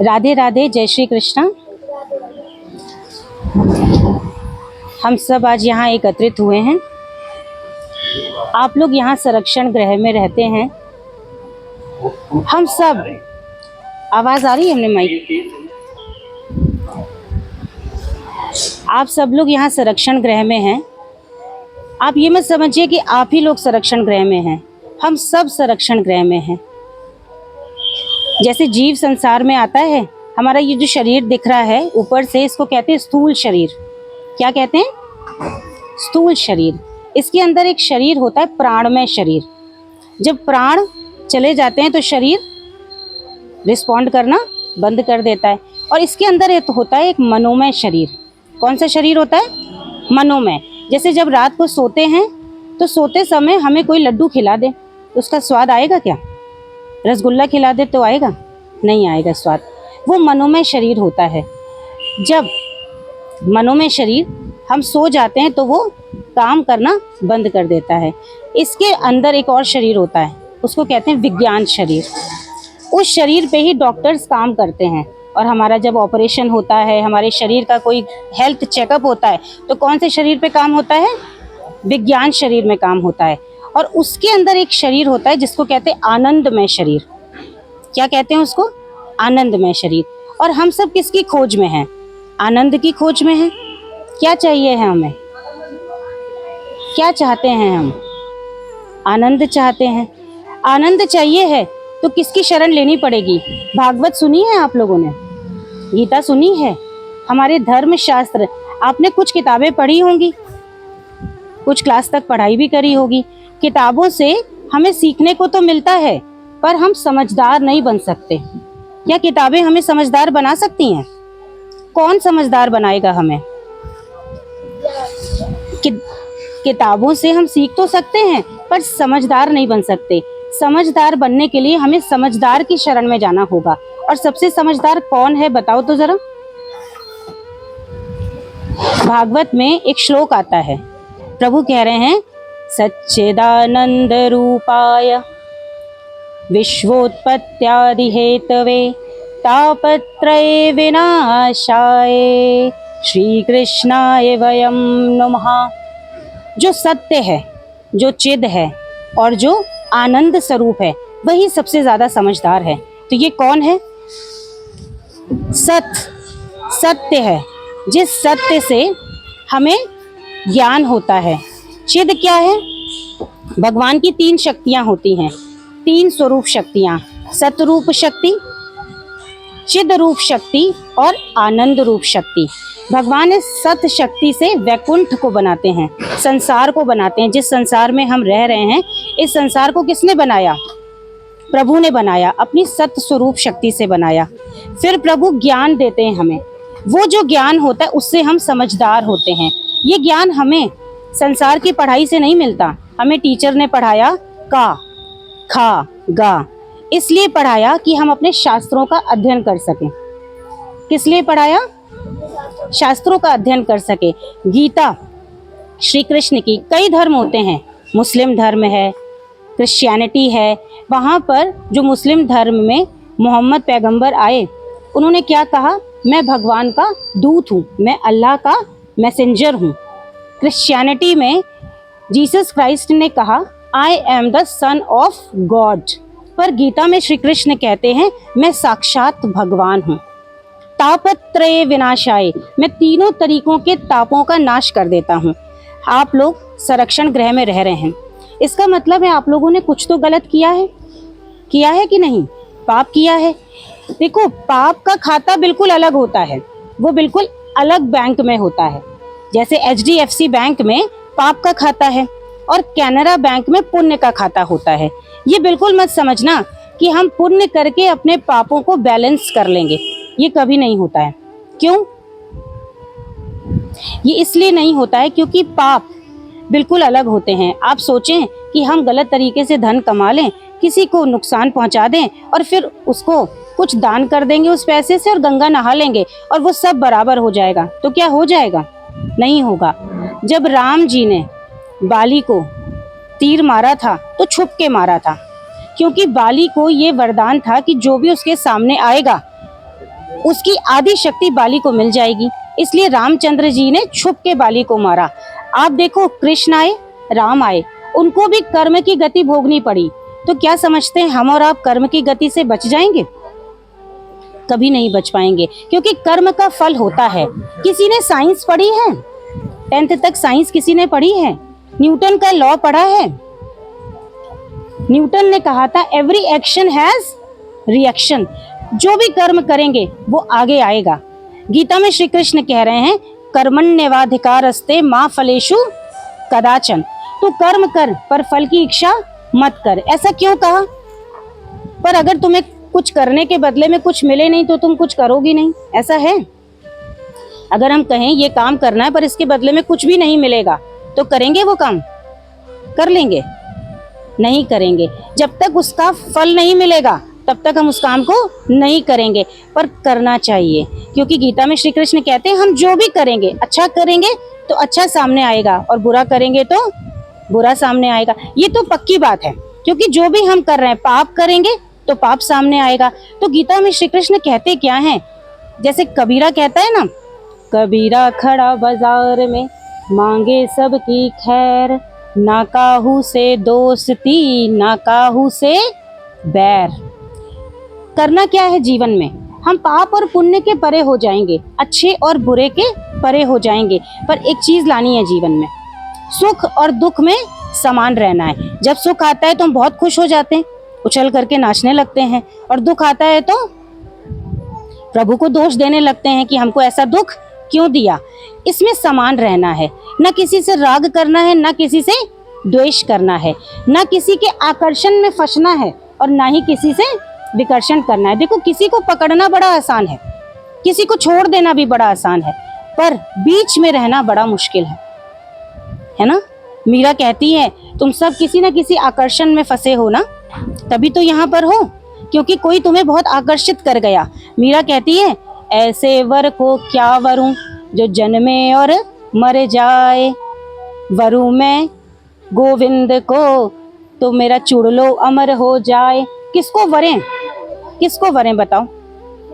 राधे राधे, जय श्री कृष्ण। हम सब आज यहाँ एकत्रित हुए हैं। आप लोग यहाँ संरक्षण गृह में रहते हैं। हम सब, आवाज आ रही है हमने माइक? आप सब लोग यहाँ संरक्षण गृह में हैं। आप ये मत समझिए कि आप ही लोग संरक्षण गृह में हैं, हम सब संरक्षण गृह में हैं। जैसे जीव संसार में आता है, हमारा ये जो शरीर दिख रहा है ऊपर से, इसको कहते हैं स्थूल शरीर। क्या कहते हैं? स्थूल शरीर। इसके अंदर एक शरीर होता है प्राणमय शरीर। जब प्राण चले जाते हैं तो शरीर रिस्पॉन्ड करना बंद कर देता है। और इसके अंदर एक होता है एक मनोमय शरीर। कौन सा शरीर होता है? मनोमय। जैसे जब रात को सोते हैं तो सोते समय हमें कोई लड्डू खिला दे तो उसका स्वाद आएगा क्या? रसगुल्ला खिला दे तो आएगा? नहीं आएगा स्वाद। वो मनोमय शरीर होता है। जब मनोमय शरीर हम सो जाते हैं तो वो काम करना बंद कर देता है। इसके अंदर एक और शरीर होता है, उसको कहते हैं विज्ञान शरीर। उस शरीर पे ही डॉक्टर्स काम करते हैं। और हमारा जब ऑपरेशन होता है, हमारे शरीर का कोई हेल्थ चेकअप होता है, तो कौन से शरीर पे काम होता है? विज्ञान शरीर में काम होता है। और उसके अंदर एक शरीर होता है जिसको कहते हैं आनंदमय शरीर। क्या कहते हैं उसको? आनंदमय शरीर। और हम सब किसकी खोज में हैं? आनंद की खोज में हैं। क्या चाहिए है हमें? क्या चाहते हैं हम? आनंद चाहते हैं। आनंद चाहिए है तो किसकी शरण लेनी पड़ेगी? भागवत सुनी है आप लोगों ने? गीता सुनी है? हमारे धर्म शास्त्र आपने कुछ किताबें पढ़ी होंगी, कुछ क्लास तक पढ़ाई भी करी होगी। किताबों से हमें सीखने को तो मिलता है, पर हम समझदार नहीं बन सकते। क्या किताबें हमें समझदार बना सकती हैं? कौन समझदार बनाएगा हमें? किताबों से हम सीख तो सकते हैं पर समझदार नहीं बन सकते। समझदार बनने के लिए हमें समझदार की शरण में जाना होगा। और सबसे समझदार कौन है बताओ तो जरा। भागवत में एक श्लोक आता है, प्रभु कह रहे हैं सच्चिदानंद रूपाय विश्वोत्पत्त्यादि हेतवे तापत्रय विनाशाय श्री कृष्णाय वयम नमः। जो सत्य है, जो चिद है और जो आनंद स्वरूप है, वही सबसे ज्यादा समझदार है। तो ये कौन है? सत्य है। जिस सत्य से हमें ज्ञान होता है। चिद क्या है? भगवान की 3 शक्तियां होती हैं, 3 स्वरूप शक्तियां, सतरूप शक्ति, चिद रूप शक्ति और आनंद रूप शक्ति। भगवान इस सत शक्ति से वैकुंठ को बनाते हैं, संसार को बनाते हैं। जिस संसार में हम रह रहे हैं, इस संसार को किसने बनाया? प्रभु ने बनाया, अपनी सत स्वरूप शक्ति से बनाया। फिर प्रभु ज्ञान देते हैं हमें। वो जो ज्ञान होता है उससे हम समझदार होते हैं। ये ज्ञान हमें संसार की पढ़ाई से नहीं मिलता। हमें टीचर ने पढ़ाया का, खा, गा, इसलिए पढ़ाया कि हम अपने शास्त्रों का अध्ययन कर सकें। किस लिए पढ़ाया? शास्त्रों का अध्ययन कर सके। गीता श्री कृष्ण की, कई धर्म होते हैं, मुस्लिम धर्म है, क्रिश्चियनिटी है। वहाँ पर जो मुस्लिम धर्म में मोहम्मद पैगंबर आए, उन्होंने क्या कहा? मैं भगवान का दूत हूँ, मैं अल्लाह का मैसेंजर हूँ। क्रिश्चियनिटी में जीसस क्राइस्ट ने कहा I am the son of God. पर गीता में श्री कृष्ण कहते हैं मैं साक्षात भगवान हूँ। तापत्रय विनाशाय, मैं तीनों तरीकों के तापों का नाश कर देता हूँ। आप लोग संरक्षण गृह में रह रहे हैं, इसका मतलब है आप लोगों ने कुछ तो गलत किया है कि नहीं? पाप किया है। देखो, पाप का खाता बिल्कुल अलग होता है, वो बिल्कुल अलग बैंक में होता है। जैसे HDFC बैंक में पाप का खाता है और कैनरा बैंक में पुण्य का खाता होता है। ये बिल्कुल मत समझना कि हम पुण्य करके अपने पापों को बैलेंस कर लेंगे, ये कभी नहीं होता है। क्यों? ये इसलिए नहीं होता है क्योंकि पाप बिल्कुल अलग होते हैं। आप सोचें कि हम गलत तरीके से धन कमा लें, किसी को नुकसान पहुंचा दें और फिर उसको कुछ दान कर देंगे उस पैसे से और गंगा नहा लेंगे और वो सब बराबर हो जाएगा, तो क्या हो जाएगा? नहीं होगा। जब राम जी ने बाली को तीर मारा था तो छुप के मारा था, क्योंकि बाली को ये वरदान था कि जो भी उसके सामने आएगा उसकी आधी शक्ति बाली को मिल जाएगी, इसलिए रामचंद्र जी ने छुप के बाली को मारा। आप देखो, कृष्ण आए, राम आए, उनको भी कर्म की गति भोगनी पड़ी, तो क्या समझते हैं हम और आप कर्म की गति से बच जाएंगे? कभी नहीं बच पाएंगे, क्योंकि कर्म का फल होता है। किसी ने साइंस पढ़ी है? 10th तक साइंस किसी ने पढ़ी है? न्यूटन का लॉ पढ़ा है? न्यूटन ने कहा था एवरी एक्शन हैज रिएक्शन। जो भी कर्म करेंगे वो आगे आएगा। गीता में श्री कृष्ण कह रहे हैं कर्मण्येवाधिकारस्ते मा फलेषु कदाचन। तू कर्म कर पर फल की इच्छा मत कर। ऐसा क्यों कहा? पर अगर तुम्हें कुछ करने के बदले में कुछ मिले नहीं तो तुम कुछ करोगी नहीं, ऐसा है? अगर हम कहें ये काम करना है पर इसके बदले में कुछ भी नहीं मिलेगा तो करेंगे वो काम? कर लेंगे? नहीं करेंगे। जब तक उसका फल नहीं मिलेगा तब तक हम उस काम को नहीं करेंगे, पर करना चाहिए, क्योंकि गीता में श्री कृष्ण कहते हैं हम जो भी करेंगे, अच्छा करेंगे तो अच्छा सामने आएगा और बुरा करेंगे तो बुरा सामने आएगा। ये तो पक्की बात है, क्योंकि जो भी हम कर रहे हैं, पाप करेंगे तो पाप सामने आएगा। तो गीता में श्री कृष्ण कहते क्या हैं? जैसे कबीरा कहता है ना, कबीरा खड़ा बाजार में मांगे सबकी खैर, ना काहू से दोस्ती ना काहू से बैर। करना क्या है जीवन में? हम पाप और पुण्य के परे हो जाएंगे, अच्छे और बुरे के परे हो जाएंगे, पर एक चीज लानी है जीवन में, सुख और दुख में समान रहना है। जब सुख आता है तो हम बहुत खुश हो जाते हैं, उछल करके नाचने लगते हैं, और दुख आता है तो प्रभु को दोष देने लगते हैं कि हमको ऐसा दुख क्यों दिया। इसमें समान रहना है, ना किसी से राग करना है, ना किसी से द्वेष करना है, ना किसी के आकर्षण में फंसना है और ना ही किसी से विकर्षण करना है। देखो, किसी को पकड़ना बड़ा आसान है, किसी को छोड़ देना भी बड़ा आसान है, पर बीच में रहना बड़ा मुश्किल है ना? मीरा कहती है तुम सब किसी न किसी आकर्षण में फंसे हो ना, तभी तो यहाँ पर हो, क्योंकि कोई तुम्हें बहुत आकर्षित कर गया। मीरा कहती है ऐसे वर को क्या वरूं जो जन्मे और मर जाए, वरूं मैं गोविंद को तो मेरा चुड़लो अमर हो जाए। किसको वरें, किसको वरें बताओ?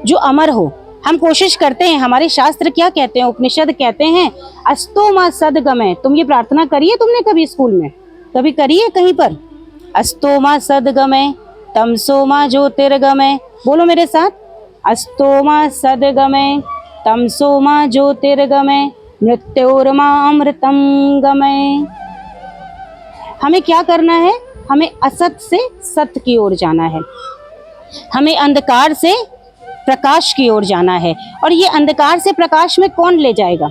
जो अमर हो। हम कोशिश करते हैं, हमारे शास्त्र क्या कहते हैं, उपनिषद कहते हैं अस्तो मा सदगमय। तुम ये प्रार्थना करी है तुमने कभी स्कूल में, कभी करी है कहीं पर? अस्तो मा सदगमय तमसो मा ज्योतिर्गमय। बोलो मेरे साथ, अस्तो मा सदगमय तमसो मा ज्योतिर्गमय मृत्योर्मा अमृतम गमय। हमें क्या करना है? हमें असत से सत्य की ओर जाना है, हमें अंधकार से प्रकाश की ओर जाना है। और ये अंधकार से प्रकाश में कौन ले जाएगा?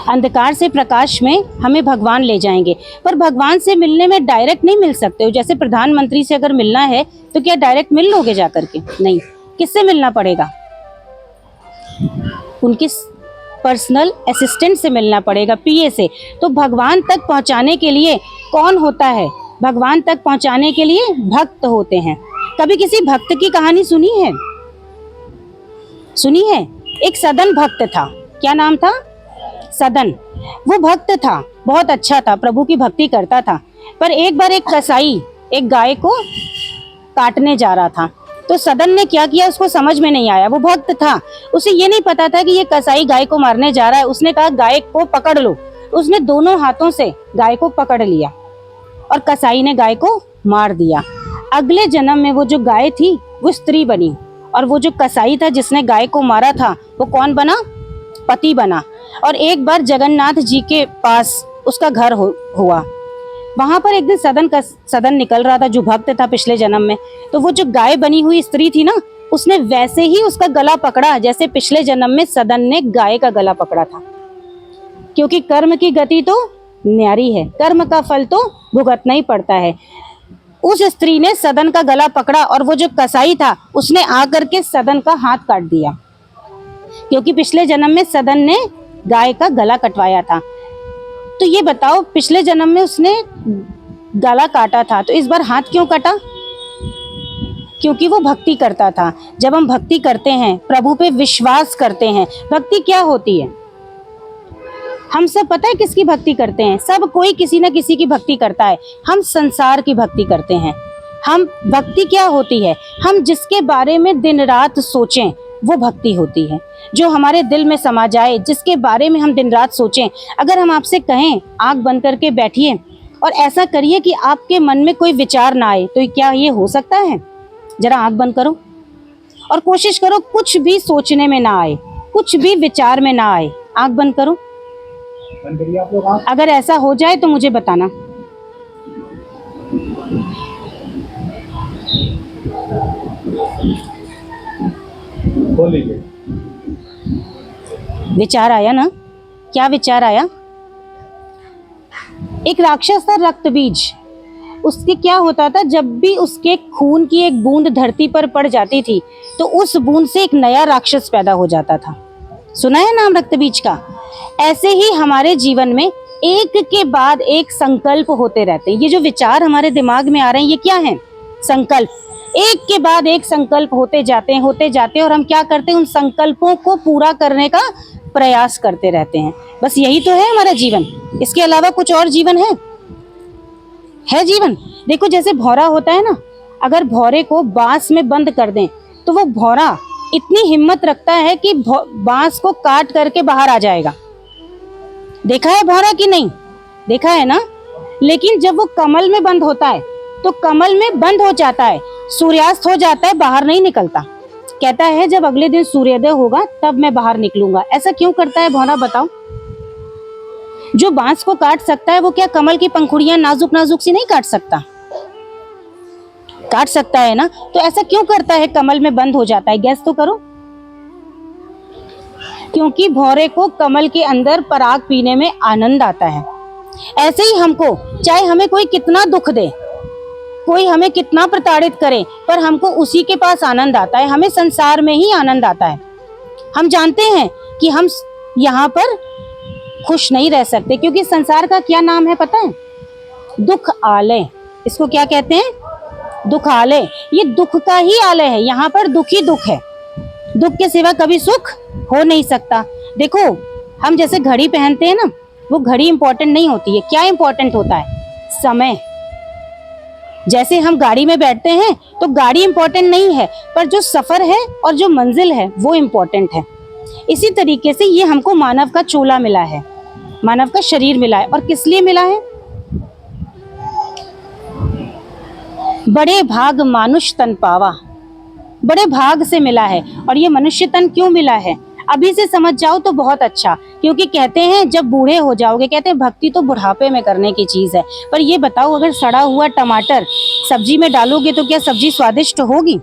अंधकार से प्रकाश में हमें भगवान ले जाएंगे, पर भगवान से मिलने में डायरेक्ट नहीं मिल सकते हो। जैसे प्रधानमंत्री से अगर मिलना है तो क्या डायरेक्ट मिल लोगे जाकर के? नहीं। किससे मिलना पड़ेगा? उनके पर्सनल असिस्टेंट से मिलना पड़ेगा, पीए से। तो भगवान तक पहुंचाने के लिए कौन होता है? भगवान तक पहुंचाने के लिए भक्त होते हैं। कभी किसी भक्त की कहानी सुनी है? सुनी है? एक सदन भक्त था। क्या नाम था? सदन। वो भक्त था, बहुत अच्छा था, प्रभु की भक्ति करता था। पर एक बार एक कसाई एक गाय को काटने जा रहा था, तो सदन ने क्या किया उसको समझ में नहीं आया। वो भक्त था, उसे ये नहीं पता था कि ये कसाई गाय को मारने जा रहा है। उसने कहा गाय को पकड़ लो। उसने दोनों हाथों से गाय को पकड़ लिया और कसाई ने गाय को मार दिया। अगले जन्म में वो जो गाय थी वो स्त्री बनी, और वो जो कसाई था जिसने गाय को मारा था वो कौन बना? पति बना। और एक बार जगन्नाथ जी के पास उसका घर हुआ। वहां पर एक दिन सदन निकल रहा था, जो भक्त था पिछले जन्म में। तो वो जो गाय बनी हुई स्त्री थी ना, उसने वैसे ही उसका गला पकड़ा जैसे पिछले जन्म में सदन ने गाय का गला पकड़ा था। क्योंकि कर्म की गति तो न्यारी है, कर्म का फल तो भुगतना ही पड़ता है। उस स्त्री ने सदन का गला पकड़ा और वो जो कसाई था उसने आकर के सदन का हाथ काट दिया, क्योंकि पिछले जन्म में सदन ने गाय का गला कटवाया था। तो ये बताओ, पिछले जन्म में उसने गला काटा था तो इस बार हाथ क्यों कटा? क्योंकि वो भक्ति करता था। जब हम भक्ति करते हैं, प्रभु पे विश्वास करते हैं, भक्ति क्या होती है? हम सब पता है किसकी भक्ति करते हैं? सब कोई किसी न किसी की भक्ति करता है। हम संसार की भक्ति करते हैं। हम भक्ति क्या होती है? हम जिसके बारे में दिन रात सोचें वो भक्ति होती है। जो हमारे दिल में समा जाए, जिसके बारे में हम दिन रात सोचें। अगर हम आपसे कहें आंख बंद करके बैठिए और ऐसा करिए कि आपके मन में कोई विचार ना आए, तो क्या ये हो सकता है? जरा आंख बंद करो और कोशिश करो कुछ भी सोचने में ना आए, कुछ भी विचार में ना आए। आंख बंद करो, बंद करिए आप लोग आंख। अगर ऐसा हो जाए तो मुझे बताना। खोल लीजिए। विचार आया ना? क्या विचार आया? एक राक्षस था रक्त बीज। उसके क्या होता था, जब भी उसके खून की एक बूंद धरती पर पड़ जाती थी तो उस बूंद से एक नया राक्षस पैदा हो जाता था। सुना है नाम रक्त बीज का? ऐसे ही हमारे जीवन में एक के बाद एक संकल्प होते रहते हैं। ये जो विचार हमारे दिमाग में आ रहे हैं ये क्या है? संकल्प। एक के बाद एक संकल्प होते जाते हैं और हम क्या करते हैं? उन संकल्पों को पूरा करने का प्रयास करते रहते हैं। बस यही तो है हमारा जीवन। इसके अलावा कुछ और जीवन है जीवन? देखो जैसे भौरा होता है ना, अगर भौरे को बांस में बंद कर दें तो वो भौरा इतनी हिम्मत रखता है कि बांस को काट करके बाहर आ जाएगा। देखा है भौरा कि नहीं? देखा है ना? लेकिन जब वो कमल में बंद होता है तो कमल में बंद हो जाता है, सूर्यास्त हो जाता है, बाहर नहीं निकलता। कहता है जब अगले दिन सूर्योदय होगा तब मैं बाहर निकलूंगा। ऐसा क्यों करता है भौरा, बताओ? जो बांस को काट सकता है वो क्या कमल की पंखुड़ियां नाजुक नाजुक सी नहीं काट सकता? काट सकता है ना? तो ऐसा क्यों करता है? कमल में बंद हो जाता है। गैस तो करो। क्योंकि भौरे को कमल के अंदर पराग पीने में आनंद आता है। ऐसे ही हमको, चाहे हमें कोई कितना दुख दे, कोई हमें कितना प्रताड़ित करे, पर हमको उसी के पास आनंद आता है। हमें संसार में ही आनंद आता है। हम जानते हैं कि हम यहाँ पर खुश नहीं रह सकते, क्योंकि संसार का क्या नाम है पता है? दुख आलय। इसको क्या कहते हैं? दुख आलय। ये दुख का ही आलय है। यहाँ पर दुख ही दुख है। दुख के सिवा कभी सुख हो नहीं सकता। देखो हम जैसे घड़ी पहनते हैं ना, वो घड़ी इंपॉर्टेंट नहीं होती है। क्या इंपॉर्टेंट होता है? समय। जैसे हम गाड़ी में बैठते हैं तो गाड़ी इंपॉर्टेंट नहीं है, पर जो सफर है और जो मंजिल है वो इंपॉर्टेंट है। इसी तरीके से ये हमको मानव का चोला मिला है, मानव का शरीर मिला है। और किस लिए मिला है? बड़े भाग मानुष तन पावा। बड़े भाग से मिला है। और ये मनुष्य तन क्यों मिला है अभी से समझ जाओ तो बहुत अच्छा। क्योंकि कहते हैं जब बूढ़े हो जाओगे, कहते हैं भक्ति तो बुढ़ापे में करने की चीज है। पर ये बताओ, अगर सड़ा हुआ टमाटर सब्जी में डालोगे तो क्या सब्जी स्वादिष्ट होगी?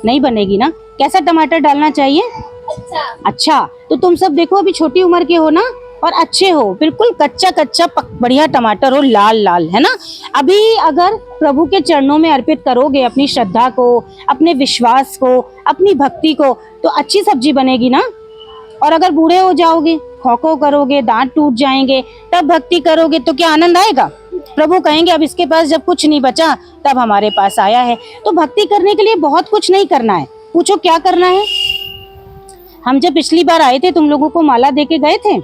नहीं बनेगी ना। कैसा टमाटर डालना चाहिए? अच्छा। तो तुम सब देखो अभी छोटी उम्र के हो ना, और अच्छे हो, बिल्कुल कच्चा कच्चा बढ़िया टमाटर हो, लाल लाल, है ना? अभी अगर प्रभु के चरणों में अर्पित करोगे अपनी श्रद्धा को, अपने विश्वास को, अपनी भक्ति को, तो अच्छी सब्जी बनेगी ना। और अगर बूढ़े हो जाओगे, खो करोगे, दांत टूट जाएंगे, तब भक्ति करोगे तो क्या आनंद आएगा? प्रभु कहेंगे अब इसके पास जब कुछ नहीं बचा तब हमारे पास आया है। तो भक्ति करने के लिए बहुत कुछ नहीं करना है। पूछो क्या करना है? हम जब पिछली बार आए थे तुम लोगों को माला दे के गए थे,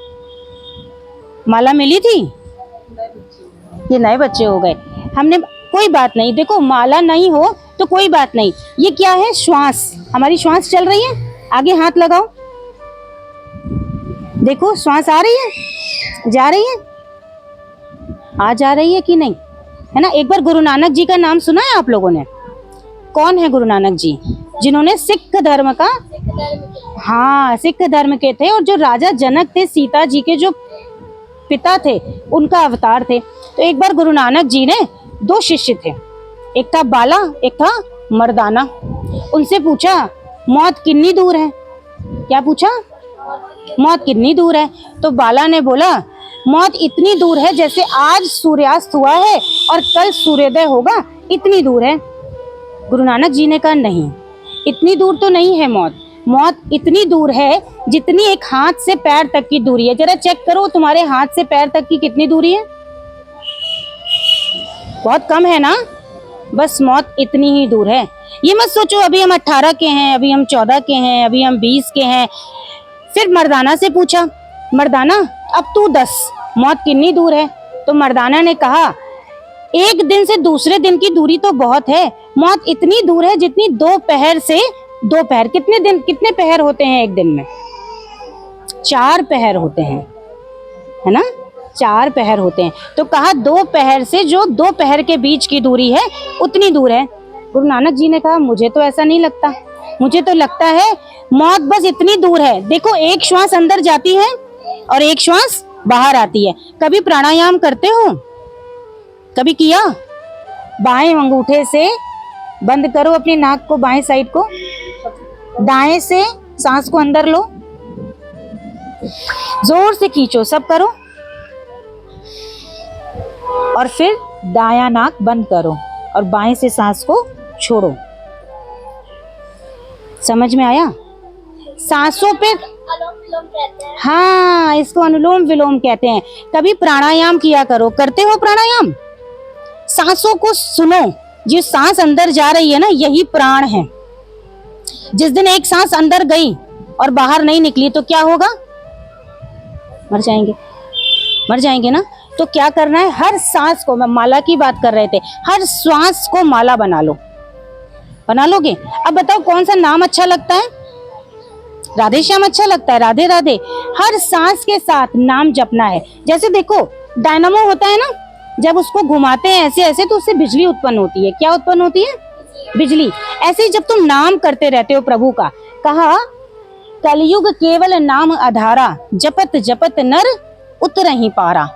माला मिली थी? ये नए बच्चे हो गए। हमने, कोई बात नहीं, देखो माला नहीं हो तो कोई बात नहीं। ये क्या है? श्वास। हमारी श्वास चल रही है। आगे हाथ लगाओ, देखो श्वास आ रही है, जा रही है, आ जा रही है कि नहीं, है ना? एक बार गुरु नानक जी का नाम सुना है आप लोगों ने? कौन है गुरु नानक जी? जिन्होंने सिख धर्म का, हाँ, सिख धर्म के थे। और जो राजा जनक थे, सीता जी के जो पिता थे, उनका अवतार थे। तो एक बार गुरु नानक जी ने दो शिष्य थे, एक था बाला, एक था मर्दाना। उनसे पूछा मौत कितनी दूर है? क्या पूछा? मौत कितनी दूर है? तो बाला ने बोला मौत इतनी दूर है जैसे आज सूर्यास्त हुआ है और कल सूर्योदय होगा, इतनी दूर है। गुरु नानक जी ने कहा नहीं, इतनी दूर तो नहीं है मौत। मौत इतनी दूर है जितनी एक हाथ से पैर तक की दूरी है। जरा चेक करो तुम्हारे हाथ से पैर तक की कितनी दूरी है? बहुत कम है ना? बस मौत इतनी ही दूर है। ये मत सोचो अभी हम 18 के हैं, अभी हम 14 के हैं, अभी हम 20 के हैं। फिर मर्दाना से पूछा, मर्दाना अब तू 10, मौत कितनी दूर है? तो मर्दाना ने कहा, एक दिन से दूसरे दिन की दूरी तो बहुत है, मौत इतनी दूर है जितनी 2 पहर से 2 पहर। कितने पहर होते हैं एक दिन में? 4 पहर होते हैं, है ना? 4 पहर होते हैं। तो कहा 2 पहर से जो 2 पहर के बीच की दूरी है उतनी दूर है। गुरु नानक जी ने कहा, मुझे तो ऐसा नहीं लगता, मुझे तो लगता है मौत बस इतनी दूर है। देखो, एक श्वास अंदर जाती है और एक श्वास बाहर आती है। कभी प्राणायाम करते हो? कभी किया? बाएं अंगूठे से बंद करो अपनी नाक को, बाएं साइड को, दाएं से सांस को अंदर लो, जोर से खींचो, सब करो, और फिर दायां नाक बंद करो और बाएं से सांस को छोड़ो। समझ में आया? सांसों पे, हाँ, इसको अनुलोम विलोम कहते हैं। कभी प्राणायाम किया करो। करते हो प्राणायाम? सांसों को सुनो, जो सांस अंदर जा रही है ना, यही प्राण है। जिस दिन एक सांस अंदर गई और बाहर नहीं निकली तो क्या होगा? मर जाएंगे, मर जाएंगे ना। तो क्या करना है, हर सांस को, मैं माला की बात कर रहे थे, हर श्वास को माला बना लो। बना लोगे? अब बताओ कौन सा नाम अच्छा लगता है? राधे श्याम अच्छा लगता है, राधे राधे। हर सांस के साथ नाम जपना है। जैसे देखो, डायनामो होता है ना, जब उसको घुमाते हैं ऐसे ऐसे तो उससे बिजली उत्पन्न होती है। क्या उत्पन्न होती है? बिजली। ऐसे ही जब तुम नाम करते रहते हो प्रभु का, कहा कलयुग केवल नाम आधारा, जपत जपत नर उतरहि पारा।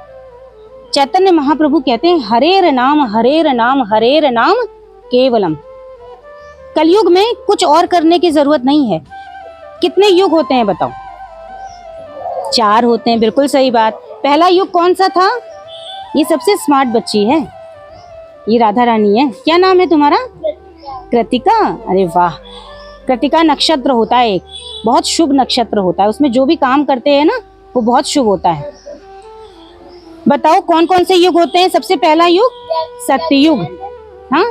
चैतन्य महाप्रभु कहते हैं, हरेर नाम हरेर नाम हरेर नाम केवलम। कलयुग में कुछ और करने की जरूरत नहीं है। कितने युग होते हैं बताओ? 4 होते हैं, बिल्कुल सही बात। पहला युग कौन सा था? ये सबसे स्मार्ट बच्ची है, ये राधा रानी है। क्या नाम है तुम्हारा? कृतिका। अरे वाह! कृतिका नक्षत्र होता है एक, बहुत शुभ नक्षत्र होता है। उसमें जो भी काम करते हैं ना, वो बहुत शुभ होता है। बताओ कौन कौन से युग होते हैं? सबसे पहला युग सत्ययुग। हाँ,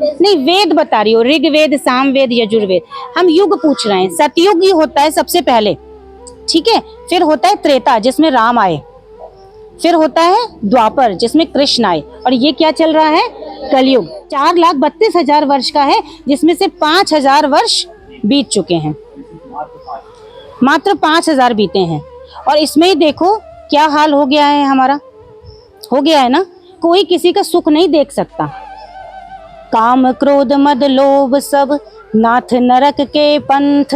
नहीं, वेद बता रही हो, ऋग्वेद, सामवेद, यजुर्वेद। हम युग पूछ रहे हैं। सतयुग ही होता है सबसे पहले, ठीक है। फिर होता है त्रेता, जिसमें राम आए। फिर होता है द्वापर, जिसमें कृष्ण आए। और ये क्या चल रहा है? कलयुग। 4,32,000 वर्ष का है, जिसमें से 5,000 वर्ष बीत चुके हैं। मात्र 5,000 बीते हैं। और इसमें ही देखो क्या हाल हो गया है हमारा। हो गया है ना, कोई किसी का सुख नहीं देख सकता। काम क्रोध मद लोभ सब, नाथ नरक के पंथ।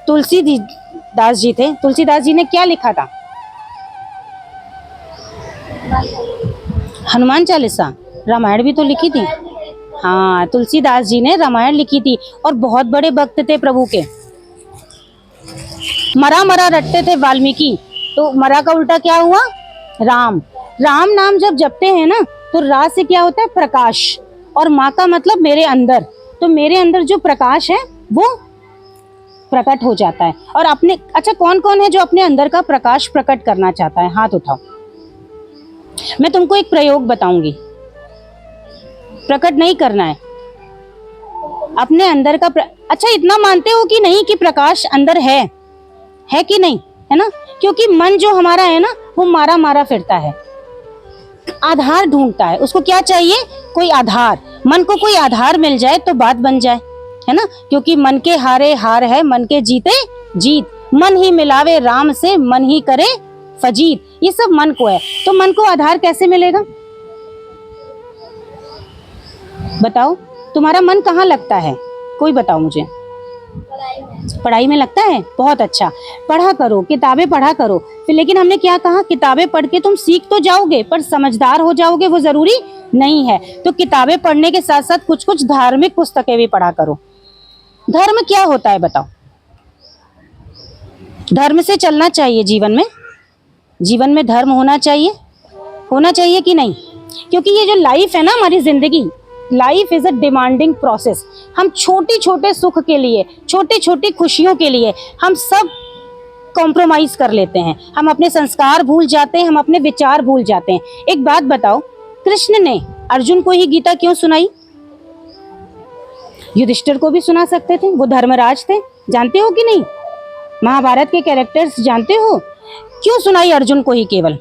तुलसीदास जी थे। तुलसीदास जी ने क्या लिखा था? हनुमान चालीसा। रामायण भी तो लिखी थी। हाँ, तुलसीदास जी ने रामायण लिखी थी और बहुत बड़े भक्त थे प्रभु के। मरा मरा रटते थे वाल्मीकि, तो मरा का उल्टा क्या हुआ? राम। राम नाम जब जपते हैं ना, तो रा से क्या होता है? प्रकाश। और माँ का मतलब मेरे अंदर। तो मेरे अंदर जो प्रकाश है वो प्रकट हो जाता है। और अपने, अच्छा, कौन कौन है जो अपने अंदर का प्रकाश प्रकट करना चाहता है? हाथ उठाओ। मैं तुमको एक प्रयोग बताऊंगी, प्रकट नहीं करना है अपने अंदर का अच्छा, इतना मानते हो कि नहीं कि प्रकाश अंदर है कि नहीं? है ना, क्योंकि मन जो हमारा है ना, वो मारा मारा फिरता है, आधार ढूंढता है। उसको क्या चाहिए? कोई आधार। मन को कोई आधार मिल जाए तो बात बन जाए, है ना। क्योंकि मन के हारे हार है, मन के जीते जीत। मन ही मिलावे राम से, मन ही करे फजीत। ये सब मन को है। तो मन को आधार कैसे मिलेगा? बताओ, तुम्हारा मन कहाँ लगता है? कोई बताओ मुझे। पढ़ाई में लगता है? बहुत अच्छा, पढ़ा करो, किताबें पढ़ा करो। फिर लेकिन हमने क्या कहा? किताबें पढ़ के तुम सीख तो जाओगे, पर समझदार हो जाओगे वो जरूरी नहीं है। तो किताबें पढ़ने के साथ साथ कुछ कुछ धार्मिक पुस्तकें भी पढ़ा करो। धर्म क्या होता है बताओ? धर्म से चलना चाहिए जीवन में। जीवन में धर्म होना चाहिए कि नहीं? क्योंकि ये जो लाइफ है ना, हमारी जिंदगी, life is a demanding process. हम छोटे छोटे सुख के लिए, छोटी छोटी खुशियों के लिए हम सब कॉम्प्रोमाइज कर लेते हैं। हम अपने संस्कार भूल जाते हैं, हम अपने विचार भूल जाते हैं। एक बात बताओ, कृष्ण ने अर्जुन को ही गीता क्यों सुनाई? युधिष्ठिर को भी सुना सकते थे, वो धर्मराज थे। जानते हो कि नहीं? महाभारत के कैरेक्टर्स जानते हो? क्यों सुनाई अर्जुन को ही केवल?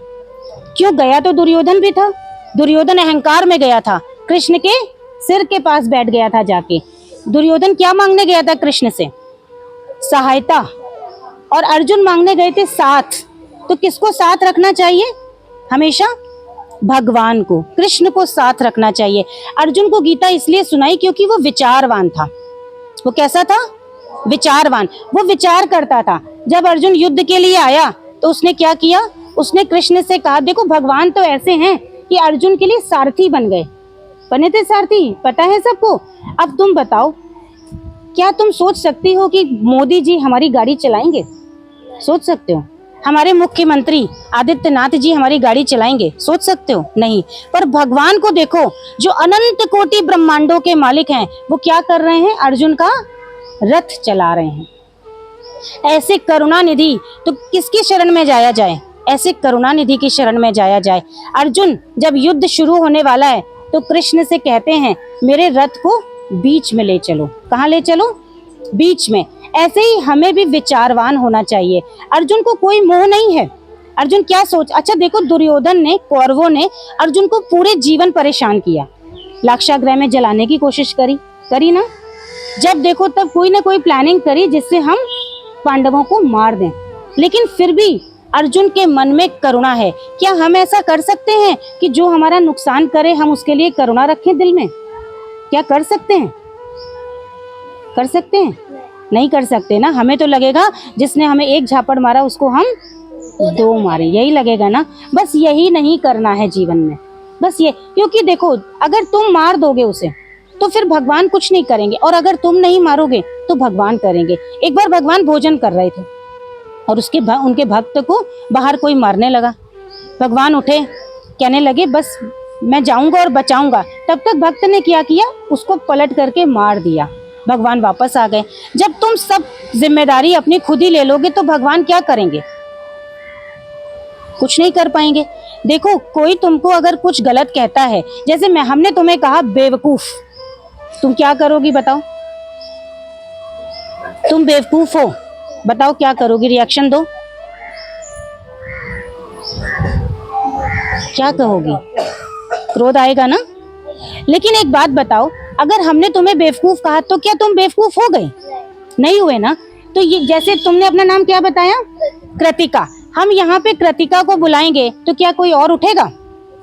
क्यों? गया तो दुर्योधन भी था, दुर्योधन अहंकार में गया था, कृष्ण के सिर के पास बैठ गया था जाके। दुर्योधन क्या मांगने गया था कृष्ण से? सहायता। और अर्जुन मांगने गए थे साथ। तो किसको साथ रखना चाहिए? हमेशा भगवान को, कृष्ण को साथ रखना चाहिए। अर्जुन को गीता इसलिए सुनाई क्योंकि वो विचारवान था। वो कैसा था? विचारवान। वो विचार करता था। जब अर्जुन युद्ध के लिए आया तो उसने क्या किया? उसने कृष्ण से कहा, देखो भगवान तो ऐसे हैं कि अर्जुन के लिए सारथी बन गए, बने थे सारथी, पता है सबको। अब तुम बताओ, क्या तुम सोच सकती हो कि मोदी जी हमारी गाड़ी चलाएंगे? सोच सकते हो? हमारे मुख्यमंत्री आदित्यनाथ जी हमारी गाड़ी चलाएंगे? सोच सकते हो? नहीं। पर भगवान को देखो, जो अनंत कोटि ब्रह्मांडों के मालिक हैं, वो क्या कर रहे हैं? अर्जुन का रथ चला रहे हैं। ऐसे करुणा निधि, तो किसकी शरण में जाया जाए? ऐसे करुणा निधि की शरण में जाया जाए। अर्जुन जब युद्ध शुरू होने वाला है तो कृष्ण से कहते हैं, मेरे रथ को बीच में ले चलो। कहाँ ले चलो? बीच में। ऐसे ही हमें भी विचारवान होना चाहिए। अर्जुन को कोई मोह नहीं है। अर्जुन क्या सोच, अच्छा देखो, दुर्योधन ने, कौरवों ने अर्जुन को पूरे जीवन परेशान किया, लाक्षागृह में जलाने की कोशिश करी ना। जब देखो तब कोई ना कोई प्लानिंग करी जिससे हम पांडवों को मार दें, लेकिन फिर भी अर्जुन के मन में करुणा है। क्या हम ऐसा कर सकते हैं कि जो हमारा नुकसान करे हम उसके लिए करुणा रखें दिल में? क्या कर सकते हैं? कर सकते हैं? नहीं कर सकते ना। हमें तो लगेगा जिसने हमें एक झापड़ मारा उसको हम दो मारे, यही लगेगा ना। बस यही नहीं करना है जीवन में, बस ये। क्योंकि देखो, अगर तुम मार दोगे उसे तो फिर भगवान कुछ नहीं करेंगे, और अगर तुम नहीं मारोगे तो भगवान करेंगे। एक बार भगवान भोजन कर रहे थे और उनके भक्त को बाहर कोई मारने लगा। भगवान उठे, कहने लगे बस मैं जाऊंगा और बचाऊंगा। तब तक भक्त ने क्या किया? उसको पलट करके मार दिया। भगवान वापस आ गए। जब तुम सब जिम्मेदारी अपनी खुद ही ले लोगे तो भगवान क्या करेंगे? कुछ नहीं कर पाएंगे। देखो, कोई तुमको अगर कुछ गलत कहता है, जैसे हमने तुम्हें कहा बेवकूफ, तुम क्या करोगी बताओ? तुम बेवकूफ हो, बताओ क्या करोगी? रिएक्शन दो, क्या कहोगी? क्रोध आएगा ना। लेकिन एक बात बताओ, अगर हमने तुम्हें बेवकूफ कहा तो क्या तुम बेवकूफ हो गए? नहीं हुए ना। तो ये, जैसे तुमने अपना नाम क्या बताया? कृतिका। हम यहाँ पे कृतिका को बुलाएंगे तो क्या कोई और उठेगा?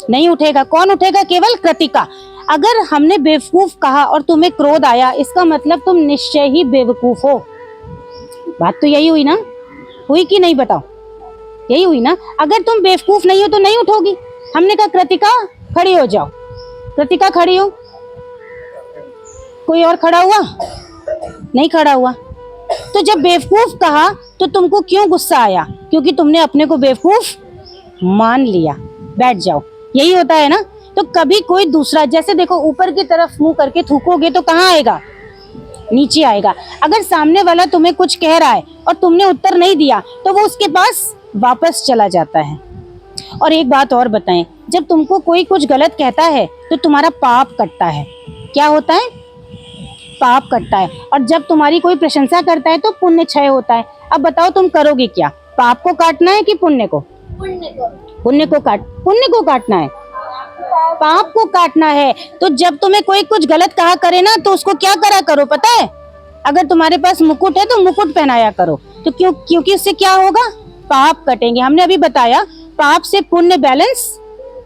नहीं उठेगा। कौन उठेगा? केवल कृतिका। अगर हमने बेवकूफ कहा और तुम्हें क्रोध आया, इसका मतलब तुम निश्चय ही बेवकूफ हो। बात तो यही हुई ना, हुई कि नहीं बताओ? यही हुई ना। अगर तुम बेवकूफ नहीं हो तो नहीं उठोगी। हमने कहा कृतिका खड़ी हो जाओ, कृतिका खड़ी हो। कोई और खड़ा हुआ? नहीं खड़ा हुआ। तो जब बेवकूफ कहा तो तुमको क्यों गुस्सा आया? क्योंकि तुमने अपने को बेवकूफ मान लिया। बैठ जाओ, यही होता है ना। तो कभी कोई दूसरा, जैसे देखो, ऊपर की तरफ मुंह करके थूकोगे तो कहाँ आएगा? नीचे आएगा। अगर सामने वाला तुम्हें कुछ कह रहा है और तुमने उत्तर नहीं दिया तो वो उसके पास वापस चला जाता है। और एक बात और बताएं, जब तुमको कोई कुछ गलत कहता है तो तुम्हारा पाप कटता है। क्या होता है? पाप कटता है। और जब तुम्हारी कोई प्रशंसा करता है तो पुण्य क्षय होता है। अब बताओ तुम करोगे क्या? पाप को काटना है कि पुण्य को? पुण्य को काटना है, पाप को काटना है। तो जब तुम्हें कोई कुछ गलत कहा करे ना तो उसको क्या करा करो पता है? अगर तुम्हारे पास मुकुट है तो मुकुट पहनाया करो। तो क्योंकि उससे क्या होगा? पाप कटेंगे। हमने अभी बताया, पाप से पुण्य बैलेंस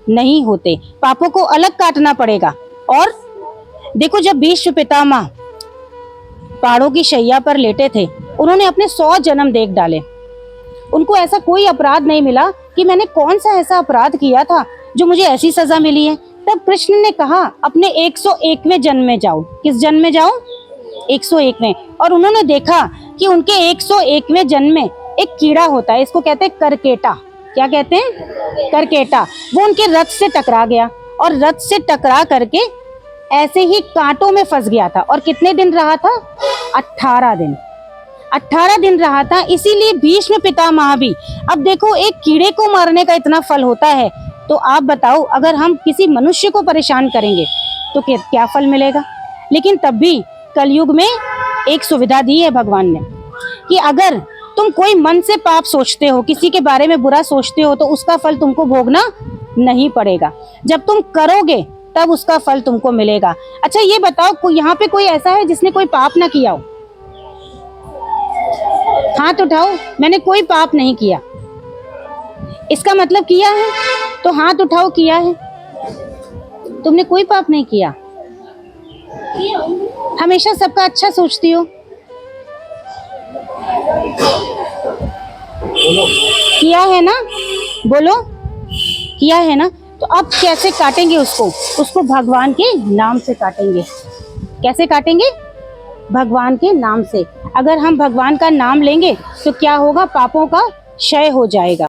नहीं होते, पापों को अलग काटना पड़ेगा। और देखो, जब भीष्म पितामह पहाड़ों की शैया पर लेटे थे, उन्होंने अपने 100 जन्म देख डाले। उनको ऐसा कोई अपराध नहीं मिला कि मैंने कौन सा ऐसा अपराध किया था जो मुझे ऐसी सजा मिली है। तब कृष्ण ने कहा, अपने 101वें जन्म में जाओ। किस जन्म में जाओ? 101वें। और उन्होंने देखा कि उनके 101वें जन्म में एक कीड़ा होता है, इसको कहते हैं करकेटा। क्या कहते हैं? करकेटा। वो उनके रथ से टकरा गया और रथ से टकरा करके ऐसे ही कांटों में फंस गया था। और कितने दिन रहा था? 18 दिन। 18 दिन रहा था। इसीलिए भीष्म पितामह भी, अब देखो, एक कीड़े को मारने का इतना फल होता है, तो आप बताओ अगर हम किसी मनुष्य को परेशान करेंगे तो क्या फल मिलेगा? लेकिन तब भी कलयुग में एक सुविधा दी है भगवान ने कि अगर तुम कोई मन से पाप सोचते हो, किसी के बारे में बुरा सोचते हो, तो उसका फल तुमको भोगना नहीं पड़ेगा। जब तुम करोगे तब उसका फल तुमको मिलेगा। अच्छा ये बताओ, यहाँ पे कोई ऐसा है जिसने कोई पाप ना किया हो? हाथ उठाओ। मैंने कोई पाप नहीं किया, इसका मतलब किया है? तो हाथ उठाओ, किया है। तुमने कोई पाप नहीं किया, हमेशा सबका अच्छा सोचती हो। किया है ना? बोलो, किया है ना? तो अब कैसे काटेंगे उसको भगवान के नाम से काटेंगे। कैसे काटेंगे? भगवान के नाम से। अगर हम भगवान का नाम लेंगे तो क्या होगा? पापों का क्षय हो जाएगा।